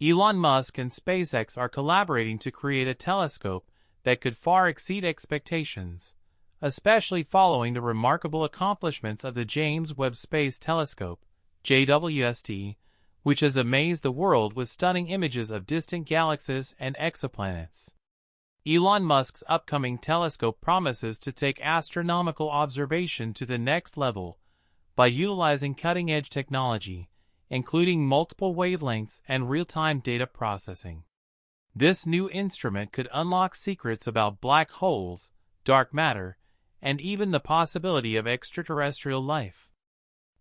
Elon Musk and SpaceX are collaborating to create a telescope that could far exceed expectations, especially following the remarkable accomplishments of the James Webb Space Telescope, JWST, which has amazed the world with stunning images of distant galaxies and exoplanets. Elon Musk's upcoming telescope promises to take astronomical observation to the next level by utilizing cutting-edge technology, including multiple wavelengths and real-time data processing. This new instrument could unlock secrets about black holes, dark matter, and even the possibility of extraterrestrial life.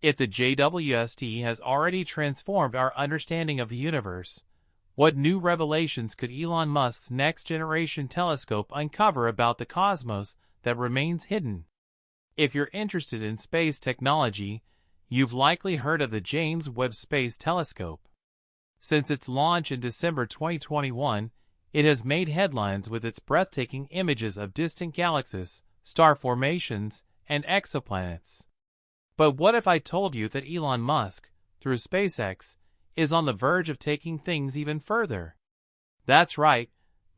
If the JWST has already transformed our understanding of the universe, what new revelations could Elon Musk's next-generation telescope uncover about the cosmos that remains hidden? If you're interested in space technology, you've likely heard of the James Webb Space Telescope. Since its launch in December 2021, it has made headlines with its breathtaking images of distant galaxies, star formations, and exoplanets. But what if I told you that Elon Musk, through SpaceX, is on the verge of taking things even further? That's right,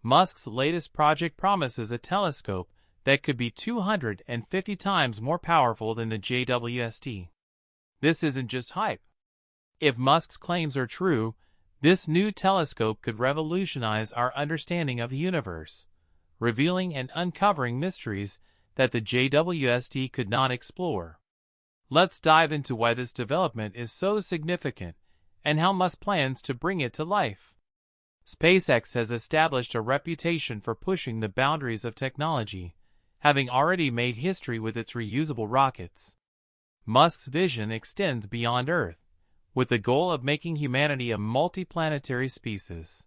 Musk's latest project promises a telescope that could be 250 times more powerful than the JWST. This isn't just hype. If Musk's claims are true, this new telescope could revolutionize our understanding of the universe, revealing and uncovering mysteries that the JWST could not explore. Let's dive into why this development is so significant and how Musk plans to bring it to life. SpaceX has established a reputation for pushing the boundaries of technology, having already made history with its reusable rockets. Musk's vision extends beyond Earth, with the goal of making humanity a multiplanetary species.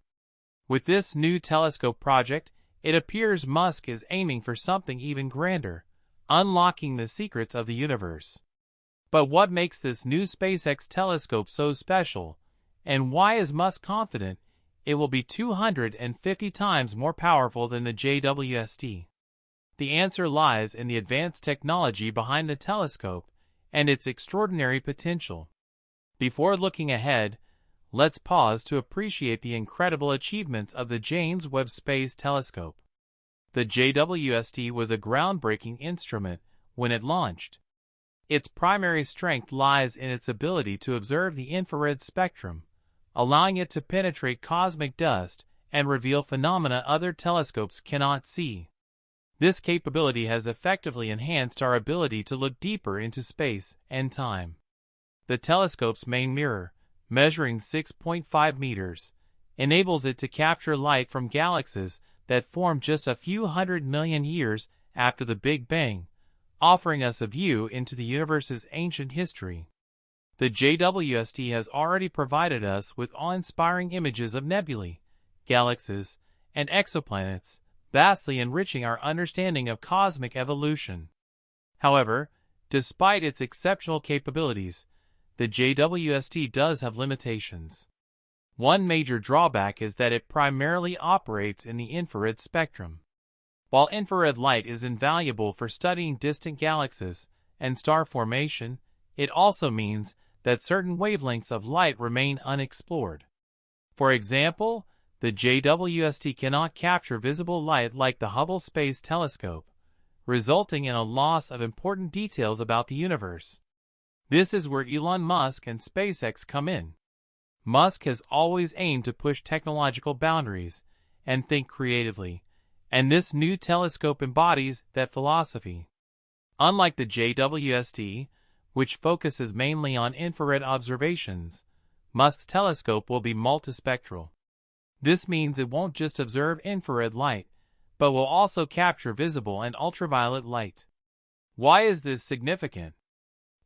With this new telescope project, it appears Musk is aiming for something even grander, unlocking the secrets of the universe. But what makes this new SpaceX telescope so special, and why is Musk confident it will be 250 times more powerful than the JWST? The answer lies in the advanced technology behind the telescope and its extraordinary potential. Before looking ahead, let's pause to appreciate the incredible achievements of the James Webb Space Telescope. The JWST was a groundbreaking instrument when it launched. Its primary strength lies in its ability to observe the infrared spectrum, allowing it to penetrate cosmic dust and reveal phenomena other telescopes cannot see. This capability has effectively enhanced our ability to look deeper into space and time. The telescope's main mirror, measuring 6.5 meters, enables it to capture light from galaxies that formed just a few 100 million years after the Big Bang, offering us a view into the universe's ancient history. The JWST has already provided us with awe-inspiring images of nebulae, galaxies, and exoplanets, vastly enriching our understanding of cosmic evolution. However, despite its exceptional capabilities, the JWST does have limitations. One major drawback is that it primarily operates in the infrared spectrum. While infrared light is invaluable for studying distant galaxies and star formation, it also means that certain wavelengths of light remain unexplored. For example, the JWST cannot capture visible light like the Hubble Space Telescope, resulting in a loss of important details about the universe. This is where Elon Musk and SpaceX come in. Musk has always aimed to push technological boundaries and think creatively, and this new telescope embodies that philosophy. Unlike the JWST, which focuses mainly on infrared observations, Musk's telescope will be multispectral. This means it won't just observe infrared light, but will also capture visible and ultraviolet light. Why is this significant?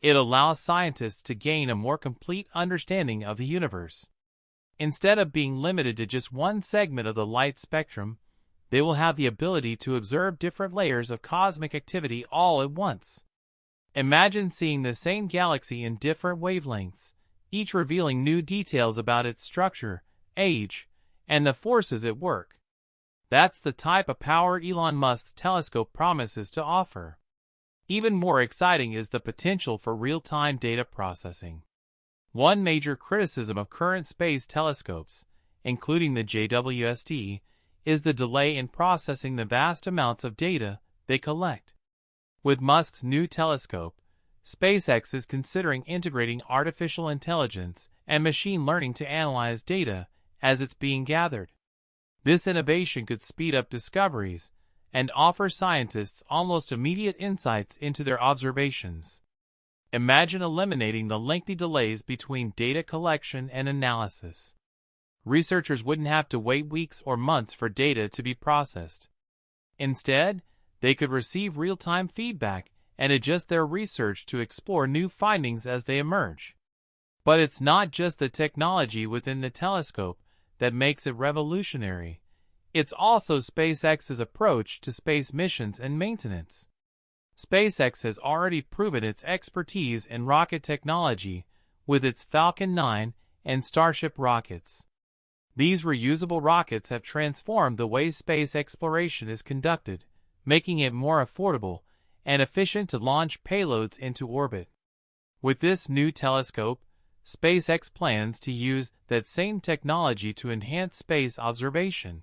It allows scientists to gain a more complete understanding of the universe. Instead of being limited to just one segment of the light spectrum, they will have the ability to observe different layers of cosmic activity all at once. Imagine seeing the same galaxy in different wavelengths, each revealing new details about its structure, age, and the forces at work. That's the type of power Elon Musk's telescope promises to offer. Even more exciting is the potential for real-time data processing. One major criticism of current space telescopes including the JWST, is the delay in processing the vast amounts of data they collect. With Musk's new telescope, SpaceX is considering integrating artificial intelligence and machine learning to analyze data as it's being gathered. This innovation could speed up discoveries and offer scientists almost immediate insights into their observations. Imagine eliminating the lengthy delays between data collection and analysis. Researchers wouldn't have to wait weeks or months for data to be processed. Instead, they could receive real-time feedback and adjust their research to explore new findings as they emerge. But it's not just the technology within the telescope that makes it revolutionary. It's also SpaceX's approach to space missions and maintenance. SpaceX has already proven its expertise in rocket technology with its Falcon 9 and Starship rockets. These reusable rockets have transformed the way space exploration is conducted, making it more affordable and efficient to launch payloads into orbit. With this new telescope, SpaceX plans to use that same technology to enhance space observation.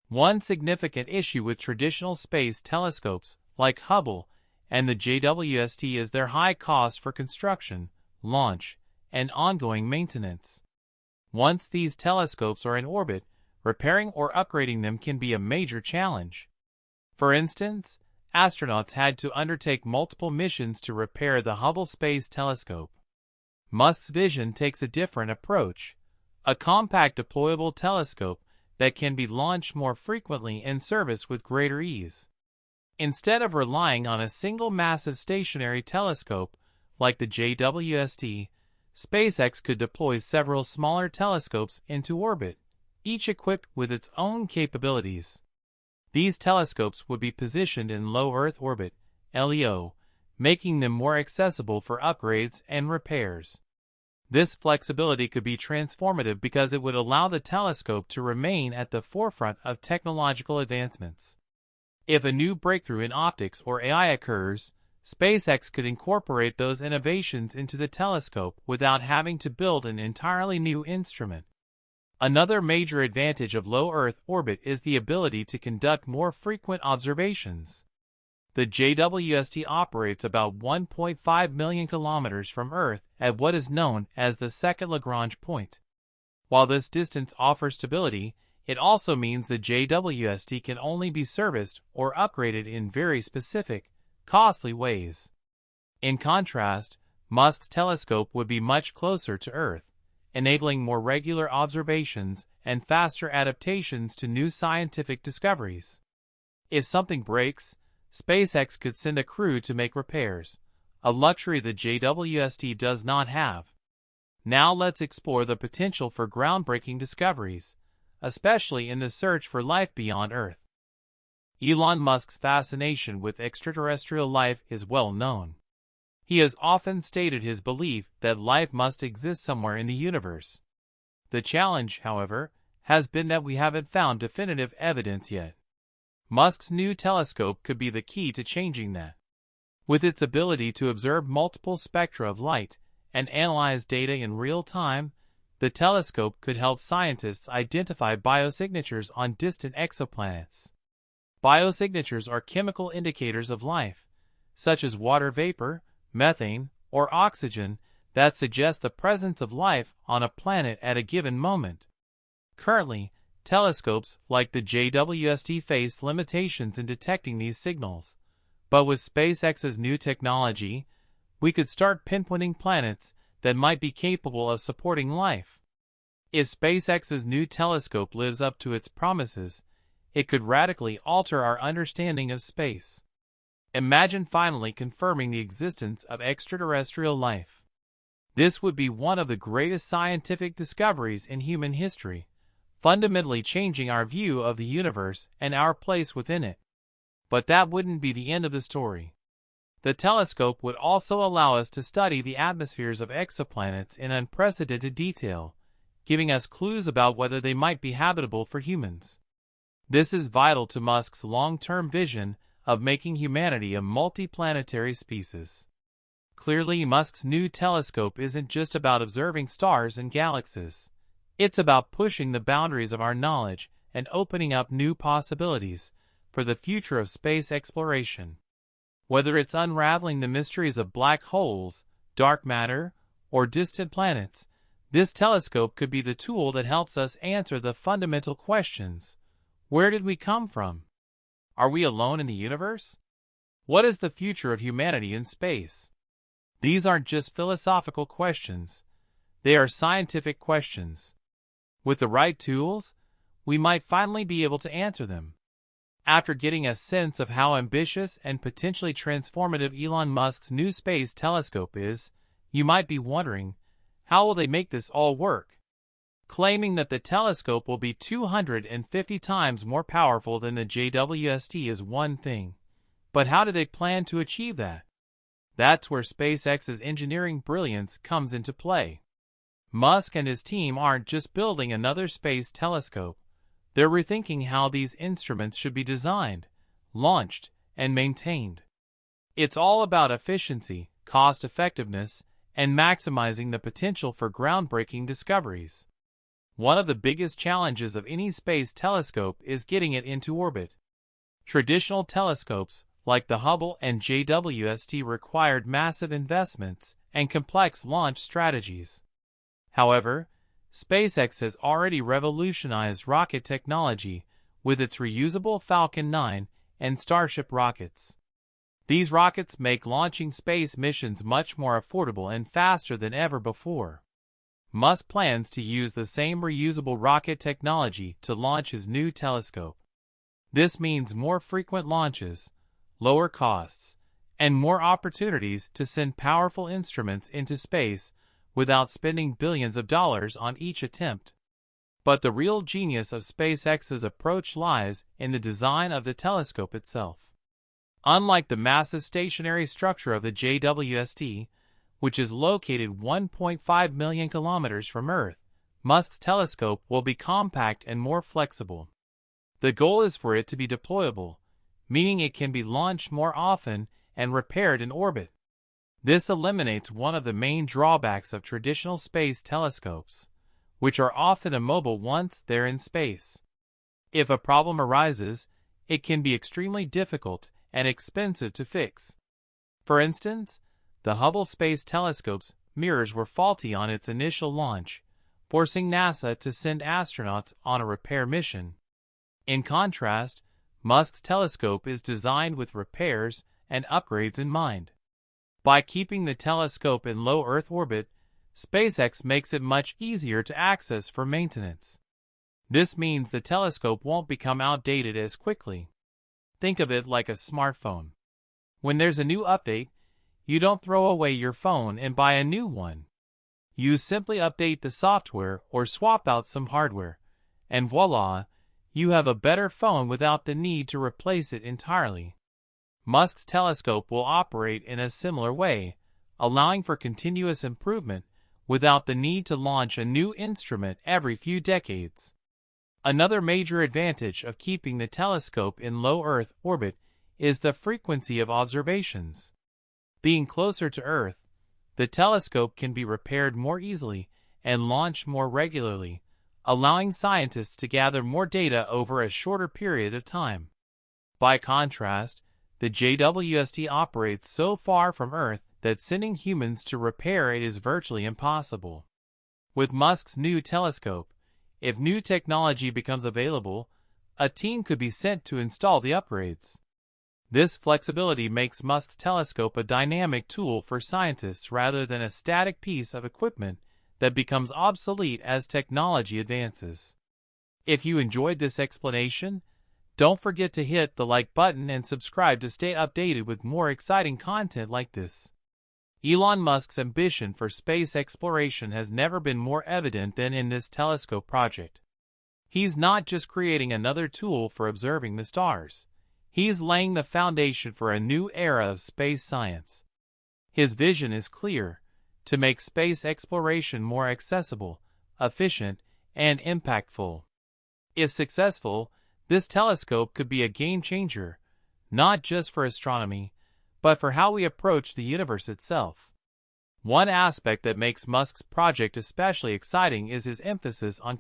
One significant issue with traditional space telescopes like Hubble and the JWST is their high cost for construction, launch, and ongoing maintenance. Once these telescopes are in orbit, repairing or upgrading them can be a major challenge. For instance, astronauts had to undertake multiple missions to repair the Hubble Space Telescope. Musk's vision takes a different approach, a compact deployable telescope that can be launched more frequently and serviced with greater ease. Instead of relying on a single massive stationary telescope like the JWST, SpaceX could deploy several smaller telescopes into orbit, each equipped with its own capabilities. These telescopes would be positioned in low Earth orbit, LEO, making them more accessible for upgrades and repairs. This flexibility could be transformative because it would allow the telescope to remain at the forefront of technological advancements. If a new breakthrough in optics or AI occurs, SpaceX could incorporate those innovations into the telescope without having to build an entirely new instrument. Another major advantage of low Earth orbit is the ability to conduct more frequent observations. The JWST operates about 1.5 million kilometers from Earth at what is known as the second Lagrange point. While this distance offers stability, it also means the JWST can only be serviced or upgraded in very specific, costly ways. In contrast, Musk's telescope would be much closer to Earth, enabling more regular observations and faster adaptations to new scientific discoveries. If something breaks, SpaceX could send a crew to make repairs, a luxury the JWST does not have. Now let's explore the potential for groundbreaking discoveries, especially in the search for life beyond Earth. Elon Musk's fascination with extraterrestrial life is well known. He has often stated his belief that life must exist somewhere in the universe. The challenge, however, has been that we haven't found definitive evidence yet. Musk's new telescope could be the key to changing that. With its ability to observe multiple spectra of light and analyze data in real time, the telescope could help scientists identify biosignatures on distant exoplanets. Biosignatures are chemical indicators of life, such as water vapor, methane, or oxygen, that suggest the presence of life on a planet at a given moment. Currently, telescopes like the JWST face limitations in detecting these signals, but with SpaceX's new technology, we could start pinpointing planets that might be capable of supporting life. If SpaceX's new telescope lives up to its promises, it could radically alter our understanding of space. Imagine finally confirming the existence of extraterrestrial life. This would be one of the greatest scientific discoveries in human history, fundamentally changing our view of the universe and our place within it. But that wouldn't be the end of the story. The telescope would also allow us to study the atmospheres of exoplanets in unprecedented detail, giving us clues about whether they might be habitable for humans. This is vital to Musk's long-term vision of making humanity a multi-planetary species. Clearly, Musk's new telescope isn't just about observing stars and galaxies. It's about pushing the boundaries of our knowledge and opening up new possibilities for the future of space exploration. Whether it's unraveling the mysteries of black holes, dark matter, or distant planets, this telescope could be the tool that helps us answer the fundamental questions. Where did we come from? Are we alone in the universe? What is the future of humanity in space? These aren't just philosophical questions. They are scientific questions. With the right tools, we might finally be able to answer them. After getting a sense of how ambitious and potentially transformative Elon Musk's new space telescope is, you might be wondering, how will they make this all work? Claiming that the telescope will be 250 times more powerful than the JWST is one thing. But how do they plan to achieve that? That's where SpaceX's engineering brilliance comes into play. Musk and his team aren't just building another space telescope. They're rethinking how these instruments should be designed, launched, and maintained. It's all about efficiency, cost-effectiveness, and maximizing the potential for groundbreaking discoveries. One of the biggest challenges of any space telescope is getting it into orbit. Traditional telescopes, like the Hubble and JWST, required massive investments and complex launch strategies. However, SpaceX has already revolutionized rocket technology with its reusable Falcon 9 and Starship rockets. These rockets make launching space missions much more affordable and faster than ever before. Musk plans to use the same reusable rocket technology to launch his new telescope. This means more frequent launches, lower costs, and more opportunities to send powerful instruments into space without spending billions of dollars on each attempt. But the real genius of SpaceX's approach lies in the design of the telescope itself. Unlike the massive stationary structure of the JWST, which is located 1.5 million kilometers from Earth, Musk's telescope will be compact and more flexible. The goal is for it to be deployable, meaning it can be launched more often and repaired in orbit. This eliminates one of the main drawbacks of traditional space telescopes, which are often immobile once they're in space. If a problem arises, it can be extremely difficult and expensive to fix. For instance, the Hubble Space Telescope's mirrors were faulty on its initial launch, forcing NASA to send astronauts on a repair mission. In contrast, Musk's telescope is designed with repairs and upgrades in mind. By keeping the telescope in low Earth orbit, SpaceX makes it much easier to access for maintenance. This means the telescope won't become outdated as quickly. Think of it like a smartphone. When there's a new update, you don't throw away your phone and buy a new one. You simply update the software or swap out some hardware, and voila, you have a better phone without the need to replace it entirely. Musk's telescope will operate in a similar way, allowing for continuous improvement without the need to launch a new instrument every few decades. Another major advantage of keeping the telescope in low Earth orbit is the frequency of observations. Being closer to Earth, the telescope can be repaired more easily and launched more regularly, allowing scientists to gather more data over a shorter period of time. By contrast, the JWST operates so far from Earth that sending humans to repair it is virtually impossible. With Musk's new telescope, if new technology becomes available, a team could be sent to install the upgrades. This flexibility makes Musk's telescope a dynamic tool for scientists rather than a static piece of equipment that becomes obsolete as technology advances. If you enjoyed this explanation, don't forget to hit the like button and subscribe to stay updated with more exciting content like this. Elon Musk's ambition for space exploration has never been more evident than in this telescope project. He's not just creating another tool for observing the stars. He's laying the foundation for a new era of space science. His vision is clear: to make space exploration more accessible, efficient, and impactful. If successful, this telescope could be a game-changer, not just for astronomy, but for how we approach the universe itself. One aspect that makes Musk's project especially exciting is his emphasis on